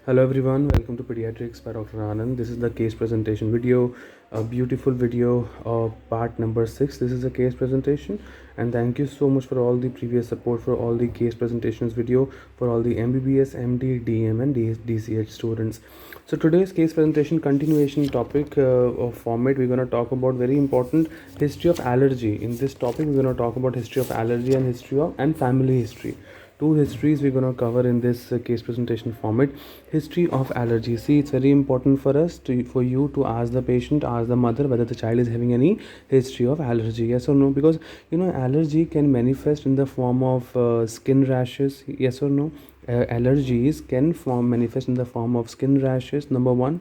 Hello everyone, welcome to Pediatrics by Dr. Anand. This is the case presentation video, a beautiful video of part number 6. This is a case presentation, and thank you so much for all the previous support for all the case presentations video for all the MBBS, MD, DM and DCH students. So today's case presentation continuation topic of format, we're going to talk about very important history of allergy. In this topic, we're going to talk about history of allergy and history of and family history. Two histories we're going to cover in this case presentation format. History of allergy. See, it's very important for us for you to ask the patient, ask the mother whether the child is having any history of allergy, yes or no, because allergy can manifest in the form of skin rashes, yes or no. Allergies can manifest in the form of skin rashes, number one.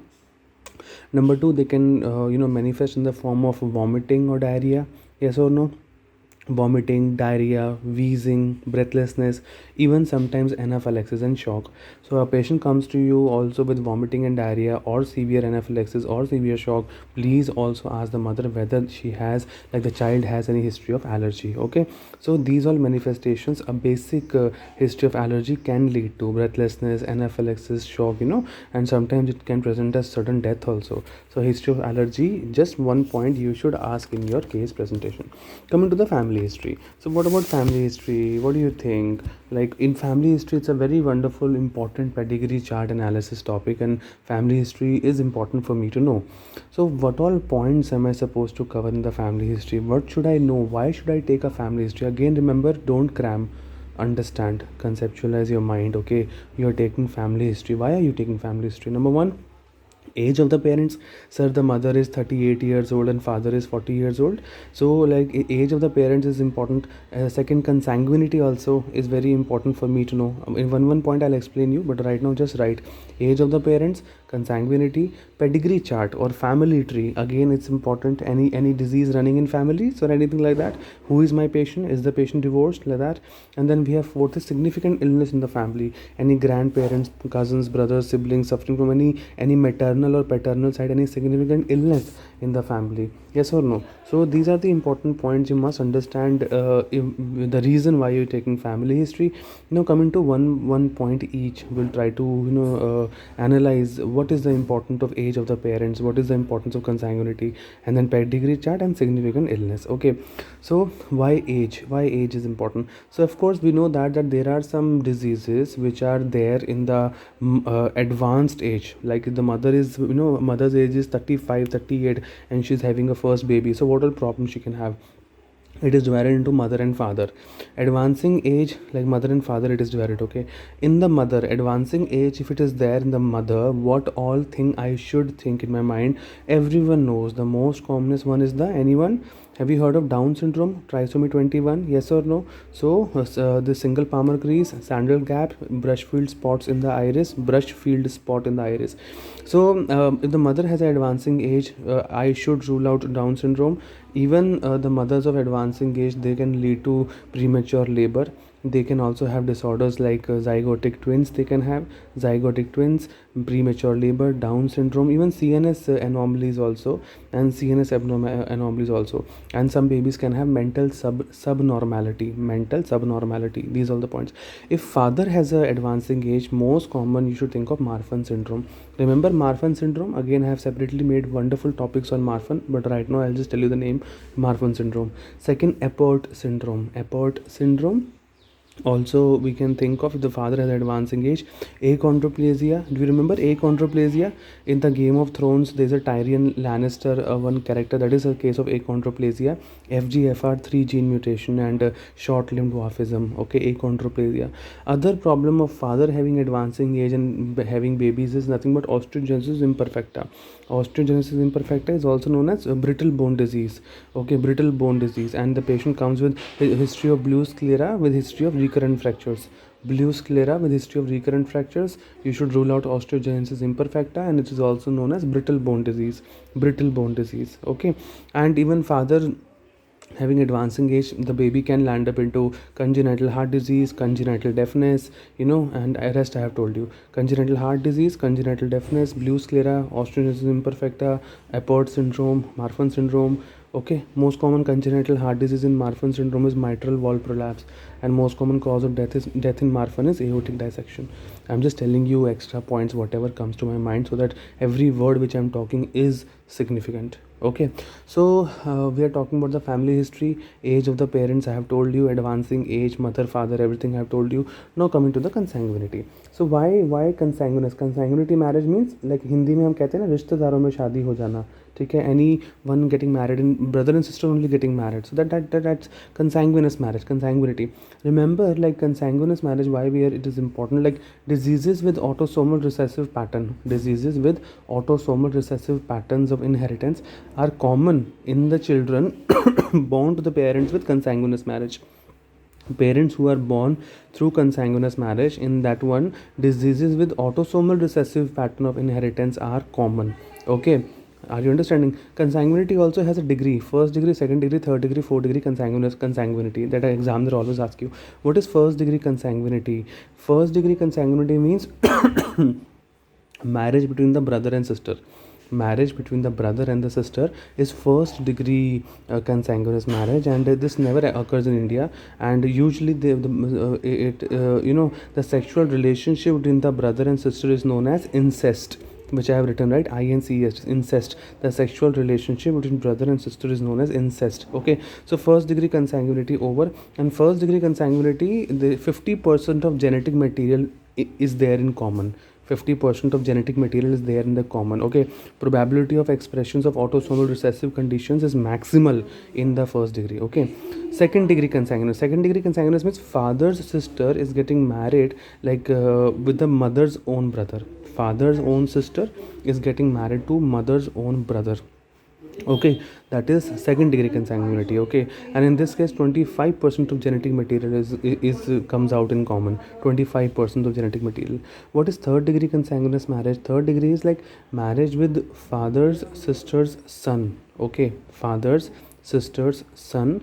Number two, they can manifest in the form of vomiting or diarrhea, yes or no. Vomiting, diarrhea, wheezing, breathlessness, even sometimes anaphylaxis and shock. So a patient comes to you also with vomiting and diarrhea or severe anaphylaxis or severe shock. Please also ask the mother whether she has, like the child has any history of allergy. Okay, so these all manifestations, a basic history of allergy can lead to breathlessness, anaphylaxis, shock, and sometimes it can present as sudden death also. So history of allergy, just one point you should ask in your case presentation. Coming to the family history. So what about family history? What do you think? Like in family history, it's a very wonderful, important pedigree chart analysis topic, and family history is important for me to know. So what all points am I supposed to cover in the family history? What should I know? Why should I take a family history? Again, remember, don't cram. Understand, conceptualize your mind. Okay, you're taking family history. Why are you taking family history? Number one, age of the parents. Sir, the mother is 38 years old and father is 40 years old. So like age of the parents is important. Second, consanguinity also is very important for me to know. In one point I'll explain you, but right now just write age of the parents, consanguinity, pedigree chart or family tree. Again, it's important. Any disease running in families or anything like that. Who is my patient? Is the patient divorced, like that? And then we have fourth is significant illness in the family. Any grandparents, cousins, brothers, siblings suffering from any maternal or paternal side, any significant illness in the family, yes or no. So these are the important points you must understand, the reason why you're taking family history. Coming to one point each, we'll try to analyze what is the importance of age of the parents, what is the importance of consanguinity, and then pedigree chart and significant illness. Okay, so why age is important. So of course we know that there are some diseases which are there in the advanced age, like the mother is, mother's age is 35, 38, and she's having a first baby. So what all problems she can have? It is divided into mother and father. Advancing age, like mother and father, it is divided. Okay, in the mother, advancing age, if it is there in the mother, what all thing I should think in my mind? Everyone knows the most commonest one is the, anyone, have you heard of Down syndrome, trisomy 21, yes or no? So the single palmar crease, sandal gap, brush field spots in the iris, brush field spot in the iris. So if the mother has an advancing age, I should rule out Down syndrome. Even the mothers of advancing age, they can lead to premature labor. They can also have disorders like zygotic twins. They can have zygotic twins, premature labor, Down syndrome, even CNS anomalies also, and CNS anomalies also. And some babies can have mental subnormality. Mental subnormality. These are the points. If father has a advancing age, most common you should think of Marfan syndrome. Remember Marfan syndrome? Again, I have separately made wonderful topics on Marfan, but right now I'll just tell you the name, Marfan syndrome. Second, Apert syndrome. Apert syndrome, also we can think of, if the father has advancing age, achondroplasia. Do you remember achondroplasia? In the Game of Thrones, there's a Tyrion Lannister, one character, that is a case of achondroplasia, FGFR3 gene mutation and short-limbed dwarfism. Okay, achondroplasia. Other problem of father having advancing age and having babies is nothing but osteogenesis imperfecta. Osteogenesis imperfecta is also known as brittle bone disease. Okay, brittle bone disease, and the patient comes with history of blue sclera with history of recurrent fractures. Blue sclera with history of recurrent fractures, you should rule out osteogenesis imperfecta, and it is also known as brittle bone disease. Brittle bone disease. Okay, and even father having advancing age, the baby can land up into congenital heart disease, congenital deafness, and rest I have told you. Congenital heart disease, congenital deafness, blue sclera, osteogenesis imperfecta, Apert syndrome, Marfan syndrome. Okay, most common congenital heart disease in Marfan syndrome is mitral valve prolapse. and most common cause of death in Marfan is aortic dissection. I'm just telling you extra points, whatever comes to my mind, so that every word which I'm talking is significant. Okay, so we are talking about the family history, age of the parents I have told you, advancing age, mother, father, everything I have told you. Now coming to the consanguinity. So why consanguineous? Consanguinity marriage means, like Hindi में हम कहते हैं ना, रिश्तेदारों में शादी हो जाना, ठीक है, any one getting married in brother and sister only getting married, so that's consanguineous marriage, consanguinity. Remember, like consanguineous marriage, why we are, it is important, like diseases with autosomal recessive pattern, diseases with autosomal recessive patterns of inheritance are common in the children born to the parents with consanguineous marriage. Parents who are born through consanguineous marriage, in that one, diseases with autosomal recessive pattern of inheritance are common. Okay, are you understanding? Consanguinity also has a degree: first degree, second degree, third degree, fourth degree consanguinity. That an examiner always ask you, what is first degree consanguinity? First degree consanguinity means marriage between the brother and sister. Marriage between the brother and the sister is first degree consanguineous marriage, and this never occurs in India. And usually the sexual relationship between the brother and sister is known as incest, which I have written, right? INCEST, incest. The sexual relationship between brother and sister is known as incest. Okay, so first degree consanguinity over. And first degree consanguinity, the 50% of genetic material is there in common. 50% of genetic material is there in the common. Okay, probability of expressions of autosomal recessive conditions is maximal in the first degree. Okay, second degree consanguineous. Second degree consanguineous means father's sister is getting married, like with the mother's own brother. Father's own sister is getting married to mother's own brother. Okay, that is second degree consanguinity. Okay, and in this case 25% of genetic material is comes out in common. 25% of genetic material. What is third degree consanguineous marriage? Third degree is like marriage with father's sister's son. Okay, father's sister's son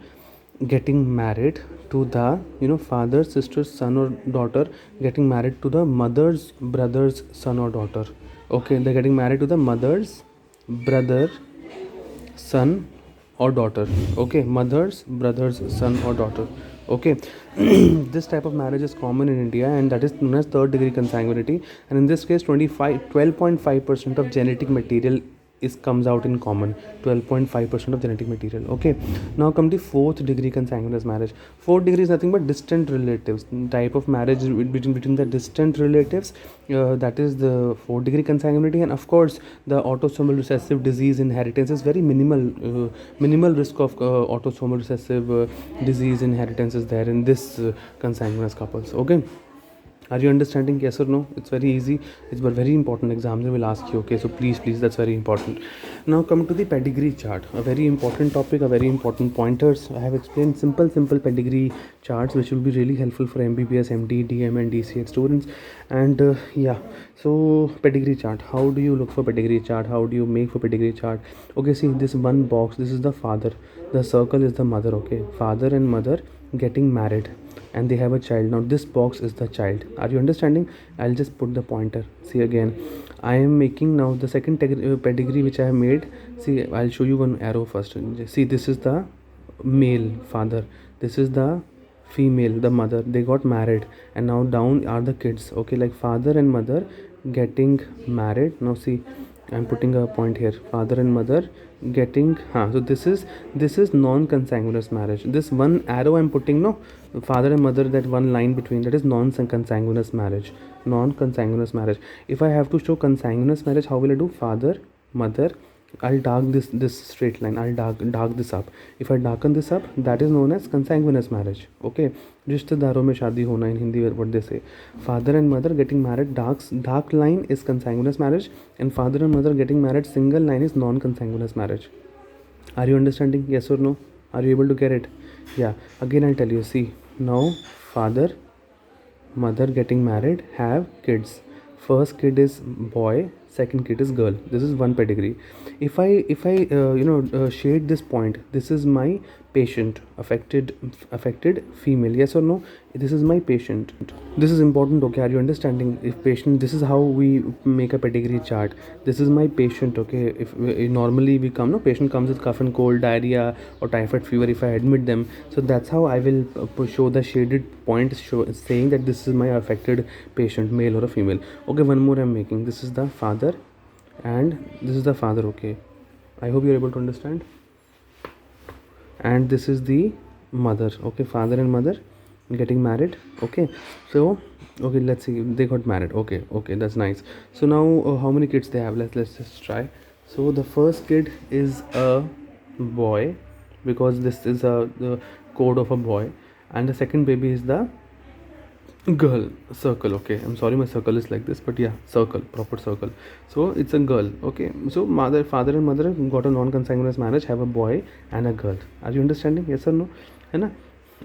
getting married to the father's sister's son or daughter getting married to the mother's brother's son or daughter. Okay, they're getting married to the mother's brother, son or daughter. Okay, mother's brother's son or daughter. Okay, this type of marriage is common in India, and that is known as third degree consanguinity. And in this case 12.5% of genetic material is comes out in common. 12.5% of genetic material. Okay, now come to fourth degree consanguineous marriage. Fourth degree is nothing but distant relatives, type of marriage between the distant relatives. That is the fourth degree consanguinity. And of course the autosomal recessive disease inheritance is very minimal risk of autosomal recessive disease inheritance is there in this consanguineous couples. Okay, are you understanding? Yes or no? It's very easy. It's very important. Examiner will ask you. Okay, so please, that's very important. Now come to the pedigree chart. A very important topic, a very important pointers. I have explained simple pedigree charts, which will be really helpful for MBBS, MD, DM, and DCH students. And yeah, so pedigree chart. How do you look for pedigree chart? How do you make for pedigree chart? Okay, see this one box. This is the father. The circle is the mother. Okay, father and mother getting married, and they have a child. Now this box is the child. Are you understanding? I'll just put the pointer. See again, I am making now the second pedigree which I have made. See, I'll show you one arrow first. See, this is the male father, this is the female, the mother. They got married, and now down are the kids. Okay, like father and mother getting married. Now see, I'm putting a point here. Father and mother getting so this is non-consanguineous marriage. This one arrow I'm putting, no, father and mother, that one line between, that is non-consanguineous marriage. Non-consanguineous marriage. If I have to show consanguineous marriage, how will I do? Father, mother, I'll dark this straight line. I'll dark this up. If I darken this up, that is known as consanguineous marriage. Okay, रिश्तेदारों में शादी होना in Hindi, what they say. Father and mother getting married, dark line is consanguineous marriage, and father and mother getting married, single line is non-consanguineous marriage. Are you understanding? Yes or no? Are you able to get it? Yeah. Again I'll tell you. See, now father, mother getting married, have kids. First kid is boy, second kid is girl. This is one pedigree. If I shade this point, this is my patient, affected female. Yes or no? This is my patient. This is important. Okay, are you understanding? If patient, this is how we make a pedigree chart. This is my patient. Okay, if normally we come, no, patient comes with cough and cold, diarrhea or typhoid fever. If I admit them, so that's how I will show the shaded point saying that this is my affected patient, male or a female. Okay, one more I'm making. This is the father and this is the father. Okay, I hope you're able to understand. And this is the mother. Okay, father and mother getting married. Okay, so okay, let's see, they got married. Okay, okay, that's nice. So now how many kids they have? Let's just try. So the first kid is a boy, because this is the code of a boy, and the second baby is the girl. Circle. Okay, I'm sorry my circle is like this, but yeah, circle, proper circle. So it's a girl. Okay, so father and mother got a non-consanguineous marriage, have a boy and a girl. Are you understanding? Yes or no? Hai na?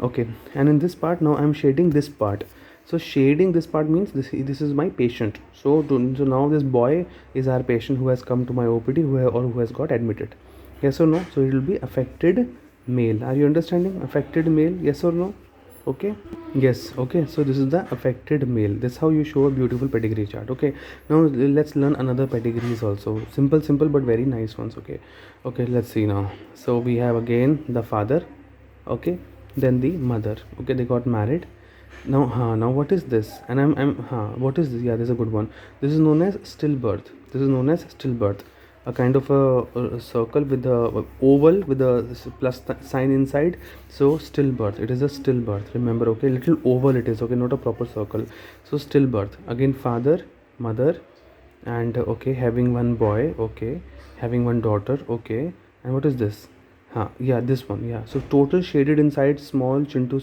Okay, and in this part now I'm shading this part. So shading this part means this is my patient. So now this boy is our patient who has come to my OPD, who has got admitted. Yes or no? So it will be affected male. Are you understanding? Affected male. Yes or no? Okay, yes. Okay, so this is the affected male. This is how you show a beautiful pedigree chart. Okay, now let's learn another pedigrees also. Simple but very nice ones. Okay, okay, let's see now. So we have again the father. Okay, then the mother. Okay, they got married. Now what is this? And what is this? Yeah, this is a good one. This is known as stillbirth. This is known as stillbirth. A kind of a circle with a oval with a plus sign inside. So stillbirth, it is a stillbirth. Remember, okay, little oval it is. Okay, not a proper circle. So stillbirth. Again, father, mother, and okay, having one boy. Okay, having one daughter. Okay, and what is this? Yeah, this one. Yeah, so total shaded inside small chintu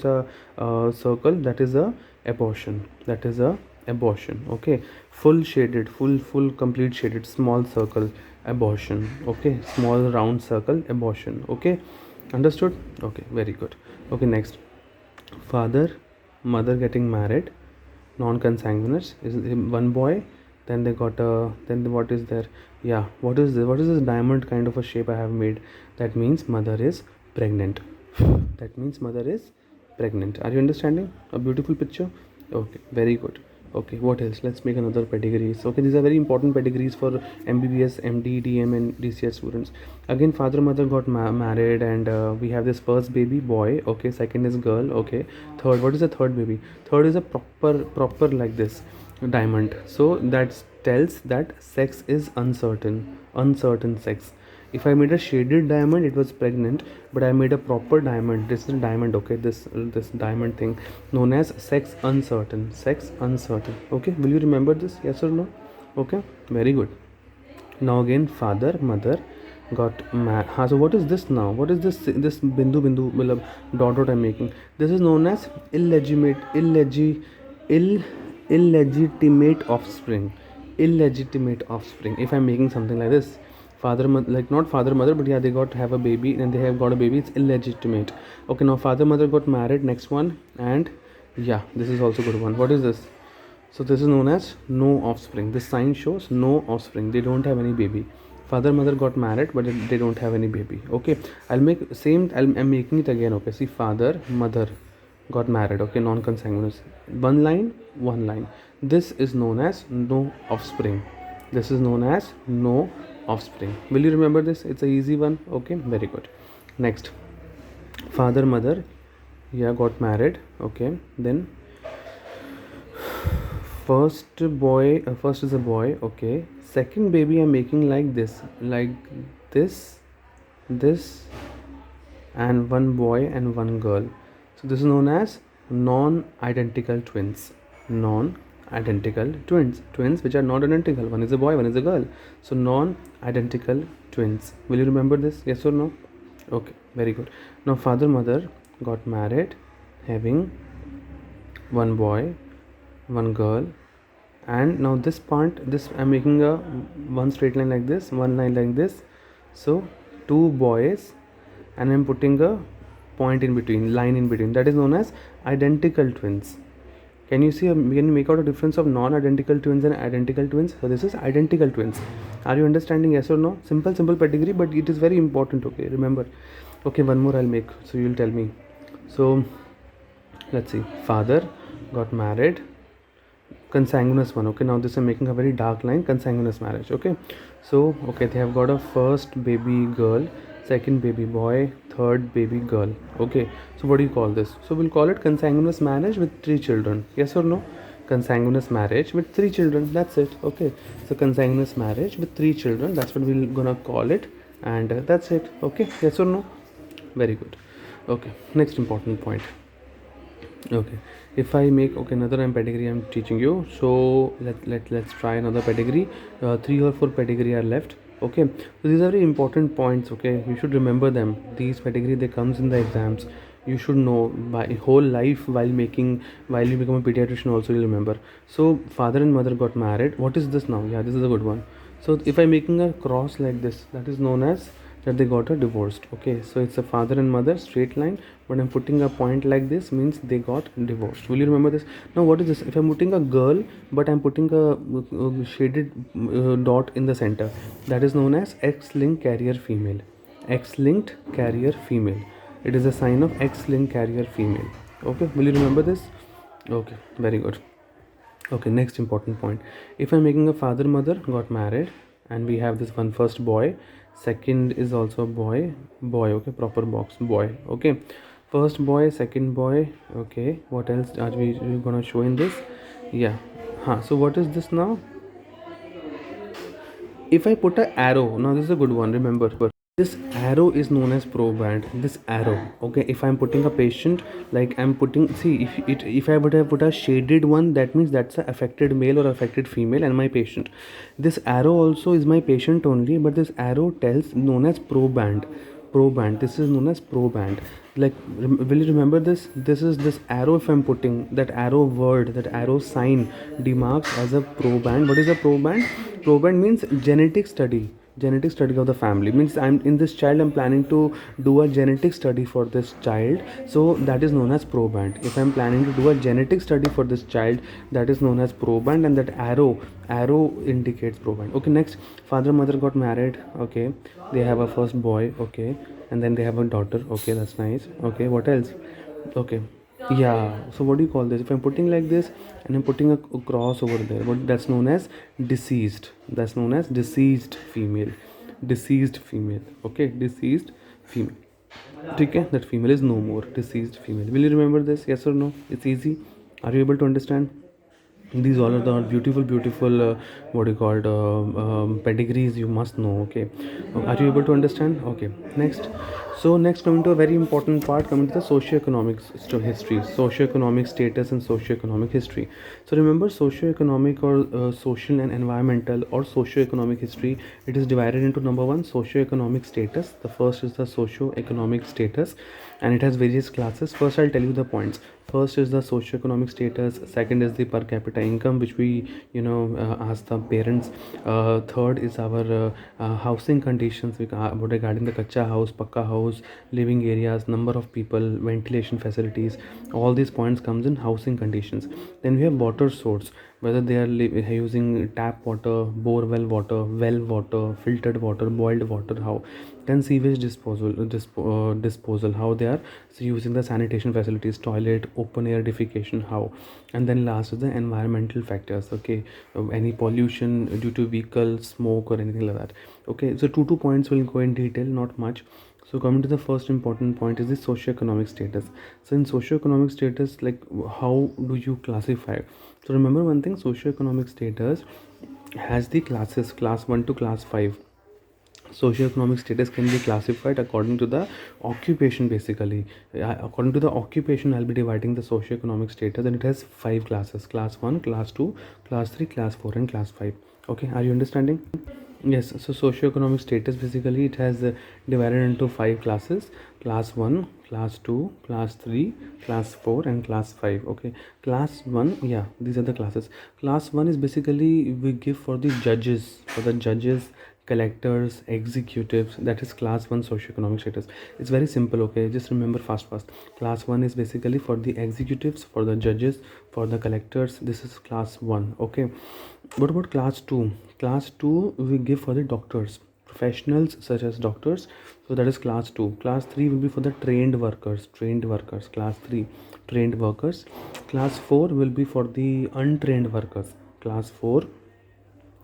circle, that is a abortion. That is a abortion. Okay, full shaded, full complete shaded small circle, abortion. Okay, small round circle, abortion. Okay, understood? Okay, very good. Okay, next, father mother getting married, non-consanguineous, is one boy. Then they got a, then what is there? Yeah, what is this diamond kind of a shape I have made? That means mother is pregnant. That means mother is pregnant. Are you understanding? A beautiful picture. Okay, very good. Okay, what else? Let's make another pedigrees. Okay, these are very important pedigrees for MBBS, MD, DM and DCS students. Again, father mother got married, and we have this first baby boy. Okay, second is girl. Okay, third, what is the third baby? Third is a proper like this diamond. So that tells that sex is uncertain sex. If I made a shaded diamond, it was pregnant, but I made a proper diamond. This is a diamond. Okay, this diamond thing known as sex uncertain. Sex uncertain. Okay, will you remember this? Yes or no? Okay, very good. Now again, father mother got married. So what is this now? What is this bindu dot I'm making? This is known as illegitimate offspring. Illegitimate offspring. If I'm making something like this, father mother, like not father mother, but yeah, they got to have a baby and they have got a baby, it's illegitimate. Okay, now father mother got married, next one, and yeah, this is also good one. What is this? So this is known as no offspring. This sign shows no offspring, they don't have any baby. Father mother got married, but they don't have any baby. Okay, I'll make same, I'm making it again. Okay, see, father mother got married. Okay, non-consanguineous, one line. This is known as no offspring. This is known as no offspring. Will you remember this? It's a easy one. Okay, very good. Next, father mother, yeah, got married. Okay, then first is a boy. Okay, second baby I'm making like this, and one boy and one girl. So this is known as non-identical twins. Non-identical twins which are not identical. One is a boy, one is a girl. So non-identical twins. Will you remember this? Yes or no? Okay, very good. Now father mother got married, having one boy, one girl, and now this I'm making a one straight line like this, one line like this. So two boys, and I'm putting a point in between, line in between. That is known as identical twins. Can you see? Can you make out a difference of non-identical twins and identical twins? So this is identical twins. Are you understanding? Yes or no? Simple pedigree, but it is very important. Okay, remember. Okay, one more I'll make, so you'll tell me. So let's see, father got married, consanguineous one. Okay, now this I'm making a very dark line, consanguineous marriage. Okay, so okay, they have got a first baby girl, second baby boy, third baby girl. Okay, so what do you call this? So we'll call it consanguineous marriage with 3 children. Yes or no? Consanguineous marriage with 3 children, that's it. Okay, so consanguineous marriage with 3 children, that's what we're gonna call it. And that's it. Okay, yes or no? Very good. Okay, next important point. Okay, if I make, okay, another pedigree I'm teaching you. So let's try another pedigree. 3 or 4 pedigree are left. Okay, so these are very important points. Okay, you should remember them. These pedigree, they comes in the exams. You should know by whole life, while you become a pediatrician also you'll remember. So father and mother got married. What is this now? Yeah, this is a good one. So if I'm making a cross like this, that is known as that they got a divorced. Okay, so it's a father and mother straight line, but I'm putting a point like this means they got divorced. Will you remember this? Now what is this? If I'm putting a girl but I'm putting a shaded dot in the center, that is known as X-linked carrier female. X-linked carrier female. It is a sign of X-linked carrier female. Okay, will you remember this? Okay, very good. Okay, next important point. If I'm making a father mother got married and we have this one first boy, second is also boy. Okay, proper box, boy. Okay, first boy, second boy. Okay, what else are we gonna show in this? Yeah, so what is this now? If I put a arrow, now this is a good one, remember. This arrow is known as proband. This arrow, okay, if I'm putting a patient, like I'm putting, see, if I would have put a shaded one, that means that's a affected male or affected female and my patient. This arrow also is my patient only, but this arrow tells known as proband. This is known as proband. Like, will you remember this? This is this arrow. If I'm putting that arrow word, that arrow sign demarks as a proband. What is a proband? Proband means genetic study. Genetic study of the family means I'm in this child, I'm planning to do a genetic study for this child, so that is known as proband. If I'm planning to do a genetic study for this child, that is known as proband, and that arrow indicates proband. Okay, next, father mother got married. Okay, they have a first boy. Okay, and then they have a daughter. Okay, that's nice. Okay, what else? Okay, yeah, so what do you call this? If I'm putting like this and I'm putting a cross over there, what that's known as deceased. That's known as deceased female. Deceased female. Okay, deceased female. Okay, that female is no more. Deceased female. Will you remember this? Yes or no? It's easy. Are you able to understand? These all are the beautiful what you called pedigrees you must know. Okay, are you able to understand? Okay, next. So next, coming to a very important part, coming to the socioeconomic history, socioeconomic status and socioeconomic history. So remember, socioeconomic or social and environmental or socioeconomic history, it is divided into number one, socioeconomic status. The first is the socioeconomic status, and it has various classes. First, I'll tell you the points. First is the socioeconomic status. Second is the per capita income, which we ask the parents. Third is our housing conditions regarding the kacha house, pakka house, living areas, number of people, ventilation facilities. All these points comes in housing conditions. Then we have water source, whether they are using tap water, bore water, well water, filtered water, boiled water, how. Then sewage disposal, how they are using the sanitation facilities, toilet, open air defecation, how. And then last is the environmental factors. Okay, any pollution due to vehicle smoke or anything like that. Okay, so two points will go in detail, not much. So coming to the first important point is the socioeconomic status. So in socioeconomic status, like, how do you classify? So remember one thing, socioeconomic status has the classes, class 1 to class 5. Socioeconomic status can be classified according to the occupation. Basically, according to the occupation, I'll be dividing the socioeconomic status, and it has 5 classes: class 1, class 2, class 3, class 4, and class 5. Okay, are you understanding? Yes, so socioeconomic status, basically it has divided into 5 classes: class 1, class 2, class 3, class 4, and class 5. Okay, class 1, yeah, these are the classes. Class 1 is basically we give for the judges, collectors, executives. That is class 1 socioeconomic status. It's very simple. Okay, just remember fast. Class 1 is basically for the executives, for the judges, for the collectors. This is class 1. Okay, what about class 2? Class 2 we give for the doctors, professionals such as doctors, so that is class 2. Class 3 will be for the trained workers, class 3 trained workers. Class 4 will be for the untrained workers. Class 4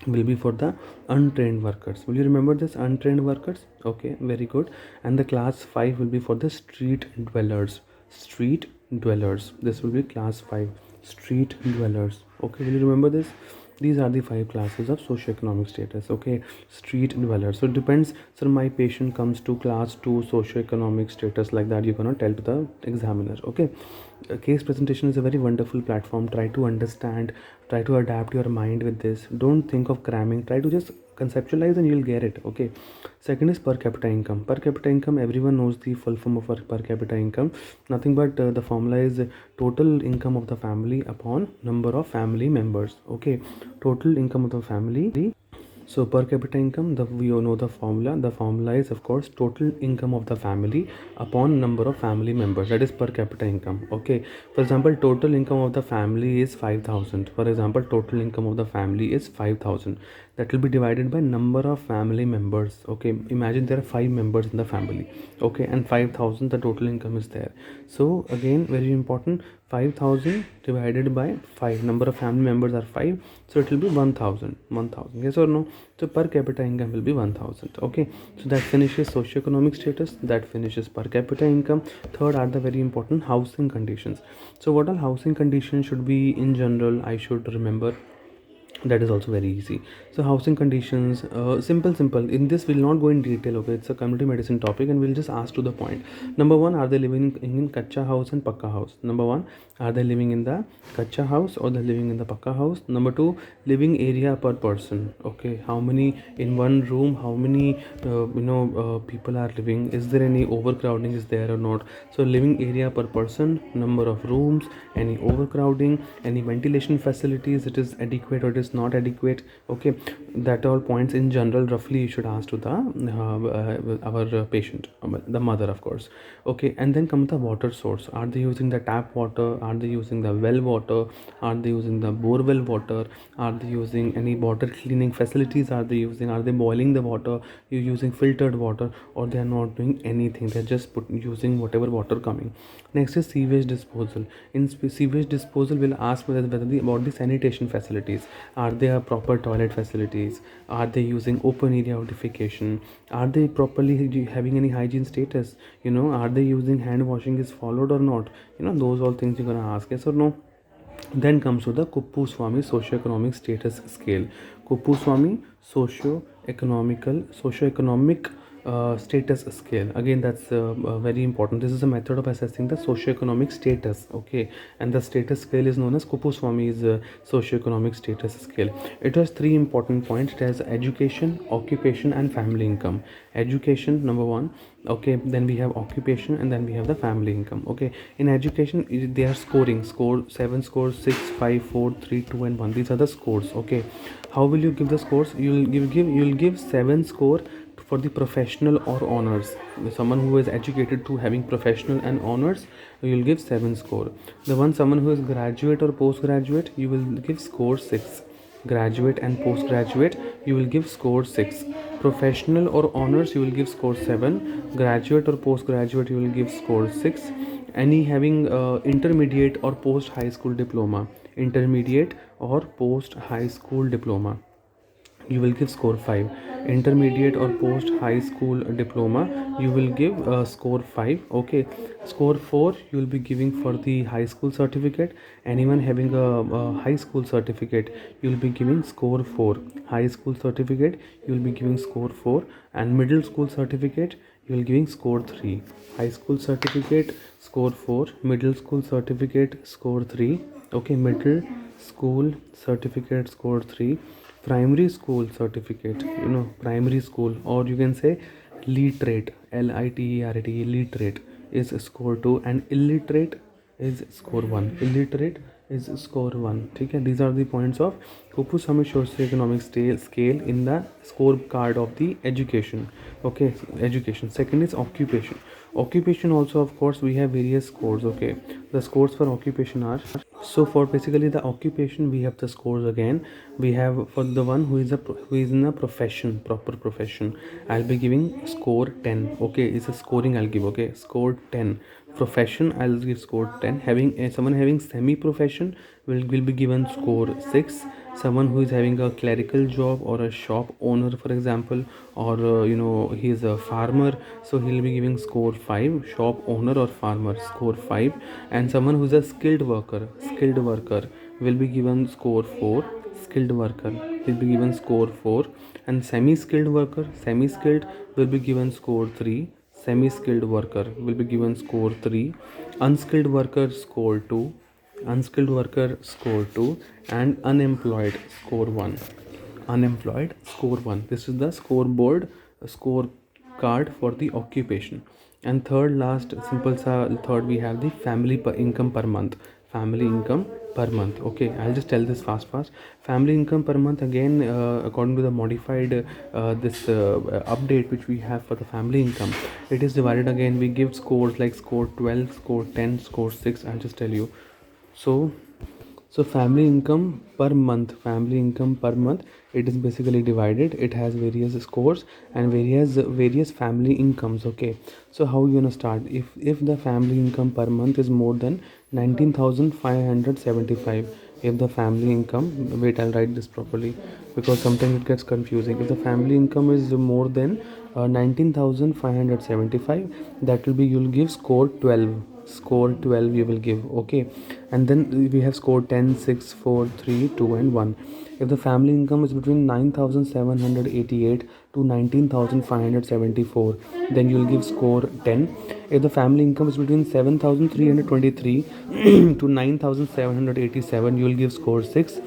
will be for the untrained workers. Will you remember this, untrained workers? Okay, very good. And the class 5 will be for the street dwellers. This will be class 5, street dwellers. Okay, will you remember this? These are the 5 classes of socioeconomic status. Okay, street dwellers. So it depends, sir, my patient comes to class 2 socioeconomic status, like that you're gonna tell to the examiner. Okay, a case presentation is a very wonderful platform. Try to understand, try to adapt your mind with this. Don't think of cramming, try to just conceptualize and you'll get it. Okay, second is per capita income. Per capita income, everyone knows the full form of per capita income. Nothing but the formula is total income of the family upon number of family members. Okay, total income of the family. So per capita income, we all know the formula. The formula is, of course, total income of the family upon number of family members. That is per capita income. Okay. For example, total income of the family is 5,000. For example, total income of the family is 5,000. That will be divided by number of family members. Okay. Imagine there are 5 members in the family. Okay, and 5,000 the total income is there. So again, very important. 5,000 divided by 5, number of family members are 5, so it will be 1,000. Yes or no? So per capita income will be 1,000. Okay, so that finishes socioeconomic status, that finishes per capita income. Third are the very important housing conditions. So what all housing conditions should be in general I should remember? That is also very easy. So housing conditions, simple. In this we'll not go in detail. Okay, it's a community medicine topic and we'll just ask to the point. Number one, are they living in kacha house and pakka house? Number one, are they living in the kacha house or they're living in the pakka house? Number two, living area per person. Okay, how many in one room, how many people are living? Is there any overcrowding is there or not? So living area per person, number of rooms, any overcrowding, any ventilation facilities, it is adequate or it is not adequate. Okay, that all points in general roughly you should ask to the our patient, the mother, of course. Okay, and then come the water source. Are they using the tap water? Are they using the well water? Are they using the borewell water? Are they using any water cleaning facilities? Are they boiling the water? You're using filtered water, or they are not doing anything, they're just using whatever water coming. Next is sewage disposal. In sewage disposal, we'll ask about the sanitation facilities. Are there proper toilet facilities? Are they using open area defecation? Are they properly having any hygiene status? Are they using hand washing is followed or not? Those all things you're gonna ask, yes or no. Then comes to the Kuppuswamy socioeconomic status scale. Kuppuswamy socioeconomic status scale. Again, that's very important. This is a method of assessing the socioeconomic status. Okay, and the status scale is known as Kuppuswamy's socioeconomic status scale. It has 3 important points. It has education, occupation, and family income. Education, number 1. Okay, then we have occupation, and then we have the family income. Okay, in education they are scoring. Score 7 scores, 6, 5, 4, 3, 2, and 1. These are the scores. Okay, how will you give the scores? You'll give 7 score for the professional or honors. Someone who is educated to having professional and honors, you will give 7 score. Someone who is graduate or postgraduate, you will give score 6. Graduate and postgraduate, you will give score 6. Professional or honors, you will give score 7. Graduate or postgraduate, you will give score 6. Any having intermediate or post high school diploma, you will give score 5. Intermediate or post high school diploma, you will give score 5. Okay, score 4 you will be giving for the high school certificate. Anyone having a high school certificate, you will be giving score 4. High school certificate, you will be giving score 4. And middle school certificate, you will giving score 3. High school certificate, score 4. Middle school certificate, score 3. Okay, middle school certificate, score 3. Primary school certificate, primary school, or you can say literate, literate, literate is score 2, and illiterate is score 1. Illiterate is score 1. Okay, these are the points of Kuppuswamy socioeconomic scale in the scorecard of the education. Okay, education. Second is occupation. Occupation also, of course, we have various scores. Okay, the scores for occupation are, so for basically the occupation we have the scores again. We have for the one who is who is in a profession, proper profession, I'll be giving score 10. Okay, it's a scoring I'll give. Okay, score 10. Profession, I'll give score 10. Having someone having semi profession will be given score 6. Someone who is having a clerical job or a shop owner, for example, or he is a farmer, so he'll be giving score 5. Shop owner or farmer, score 5. And someone who's a skilled worker will be given score 4. Skilled worker will be given score 4. And semi skilled will be given score 3. Semi skilled worker will be given score 3. Unskilled worker score 2. Unskilled worker score 2. And unemployed score 1. Unemployed score 1. This is the scoreboard score card for the occupation. And third, last simple third, we have the family income per month. Family income per month. Okay, I'll just tell this fast. Family income per month, again, according to the modified this update which we have for the family income, it is divided. Again, we give scores like score 12, score 10, score 6. I'll just tell you. So family income per month, it is basically divided. It has various scores and various family incomes. Okay, so how you gonna start? If the family income per month is more than 19,575, if the family income, wait, I'll write this properly because sometimes it gets confusing. If the family income is more than 19,575, that will be, you'll give score 12. Score 12 you will give. Okay, and then we have score 10, 6, 4, 3, 2 and 1. If the family income is between 9,788 to 19,574, then you will give score 10. If the family income is between 7,323 to 9,787, you will give score 6.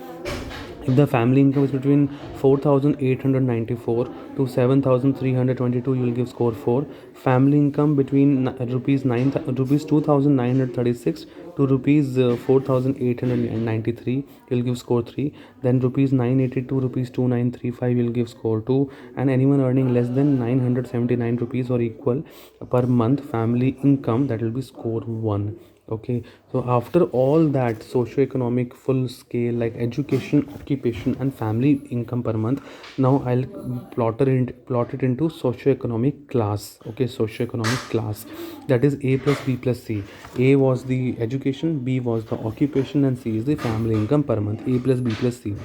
If the family income is between 4,894 to 7,322, you will give score 4. Family income between rupees 2,936 to rupees 4,893, you will give score 3. Then rupees 982 rupees 2,935, you will give score 2. And anyone earning less than 979 rupees or equal per month family income, that will be score 1. Okay, so after all that socio-economic full scale like education, occupation and family income per month, now I'll plot it into socio-economic class. Okay, socio-economic class, that is A plus B plus C. A was the education, B was the occupation and C is the family income per month. A plus B plus C.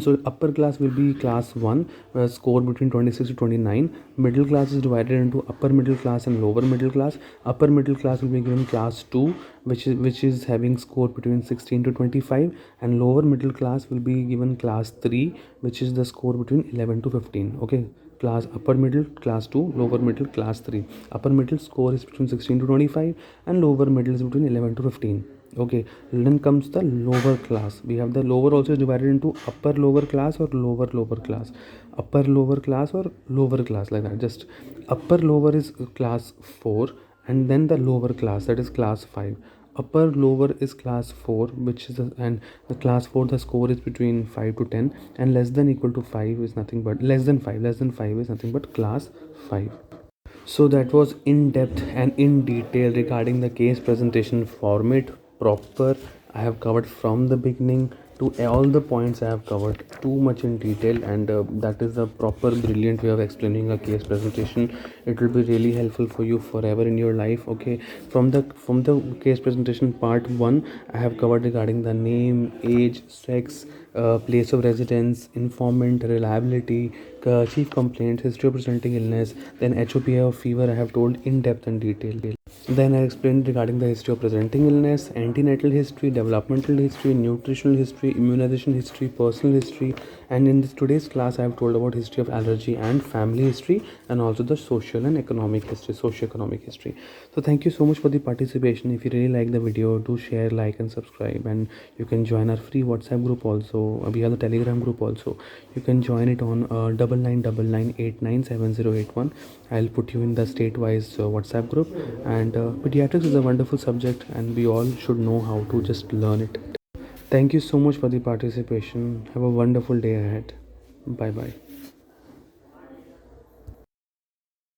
So upper class will be class 1, score between 26 to 29. Middle class is divided into upper middle class and lower middle class. Upper middle class will be given class 2, which is having score between 16 to 25, and lower middle class will be given class 3, which is the score between 11 to 15. Okay, class upper middle class 2, lower middle class 3. Upper middle score is between 16 to 25 and lower middle is between 11 to 15. Okay, then comes the lower class. We have the lower also divided into upper lower class or lower class. Upper lower class or lower class, like that. Just upper lower is class 4, and then the lower class, that is class 5. Upper lower is class 4, which is and the class 4, the score is between 5 to 10, and less than equal to 5 is nothing but less than 5 is nothing but class 5. So that was in depth and in detail regarding the case presentation format. Proper, I have covered from the beginning to all the points. I have covered too much in detail, and that is a proper brilliant way of explaining a case presentation. It will be really helpful for you forever in your life. Okay, from the case presentation part 1, I have covered regarding the name, age, sex, place of residence, informant, reliability, chief complaints, history of presenting illness, then HOPI of fever. I have told in depth and detail. Then I explained regarding the history of presenting illness, antenatal history, developmental history, nutritional history, immunization history, personal history, and in this today's class I have told about history of allergy and family history, and also the social and economic history, socio-economic history. So thank you so much for the participation. If you really like the video, do share, like and subscribe, and you can join our free WhatsApp group also. We have the Telegram group also. You can join it on 9999897081. I'll put you in the state-wise WhatsApp group. And pediatrics is a wonderful subject, and we all should know how to just learn it. Thank you so much for the participation. Have a wonderful day ahead. Bye bye.